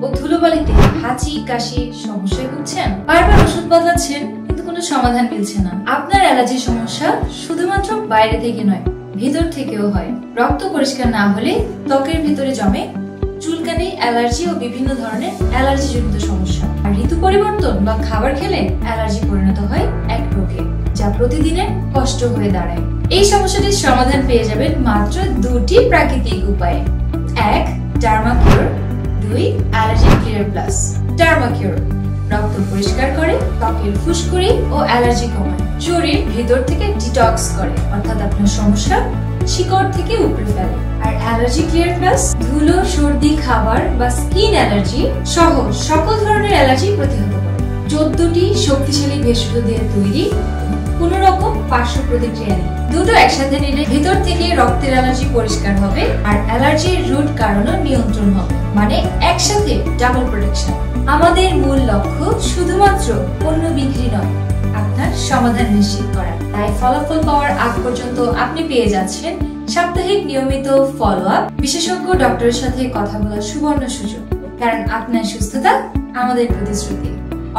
ও ধুলোবালিতে হাঁচি কাশি সমস্যায় ভুগছেন? বারবার ওষুধ বদলাচ্ছেন কিন্তু কোনো সমাধান মিলছে না। আপনার অ্যালার্জির সমস্যা শুধুমাত্র বাইরে থেকে নয়, ভিতর থেকেও হয়। রক্ত পরিষ্কার না হলে ত্বকের ভিতরে জমে চুলকানি, অ্যালার্জি ও বিভিন্ন ধরনের অ্যালার্জি জনিত সমস্যা। আর ঋতু পরিবর্তন বা খাবার খেলে অ্যালার্জি পরিণত হয় এক রোগে, যা প্রতিদিনের কষ্ট হয়ে দাঁড়ায়। এই সমস্যাটির সমাধান পেয়ে যাবেন মাত্র 2টি প্রাকৃতিক উপায়ে। 1. Dermacure. 2. Allergy clear plus. Dermacure রক্ত পরিষ্কার করে, ত্বকের ফুসকুড়ি ও অ্যালার্জি কমায়, শরীর ভিতর থেকে ডিটক্স করে, অর্থাৎ আপনার সমস্যা শিকড় থেকে উপড়ে ফেলে। আর অ্যালার্জি ক্লিয়ার প্লাস ধুলো, সর্দি, খাবার বা স্কিন অ্যালার্জি সহ সকল ধরনের অ্যালার্জি প্রতিহত করে। 14টি শক্তিশালী ভেষজ দিয়ে তৈরি, কোনো রকম পার্শ্ব প্রতিক্রিয়া নেই। দুটো একসাথে নিলে ভিতর থেকে রক্তের অ্যালার্জি পরিষ্কার হবে আর অ্যালার্জির রুট কারণও নিয়ন্ত্রণ হবে, মানে একসাথে ডাবল প্রোটেকশন। আমাদের মূল লক্ষ্য শুধুমাত্র পণ্য বিক্রি নয়, আপনার সমাধান নিশ্চিত করা। তাই ফলাফল পাওয়ার আগ পর্যন্ত আপনি পেয়ে যাচ্ছেন সাপ্তাহিক নিয়মিত ফলো আপ, বিশেষজ্ঞ ডক্টরের সাথে কথা বলার সুবর্ণ সুযোগ। কারণ আপনার সুস্থতা আমাদের প্রতিশ্রুতি।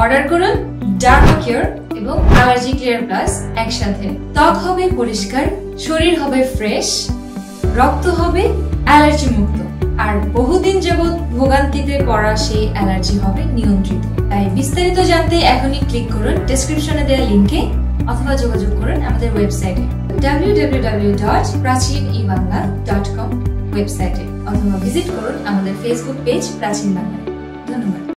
অর্ডার করুন ডার্মাকিউর এবং অ্যালার্জি ক্লিয়ার প্লাস একসাথে। ত্বক হবে পরিষ্কার, শরীর হবে ফ্রেশ, রক্ত হবে অ্যালার্জি মুক্ত, আর বহুদিন যাবৎ ভোগান্তিতে পড়া সেই অ্যালার্জি হবে নিয়ন্ত্রিত। তাই বিস্তারিত জানতে এখনই ক্লিক করুন ডেসক্রিপশনে দেওয়া লিংকে অথবা যোগাযোগ করুন আমাদের ওয়েবসাইটে www.prachinebangla.com ওয়েবসাইটে, অথবা ভিজিট করুন আমাদের ফেসবুক পেজ প্রাচীন বাংলা। ধন্যবাদ।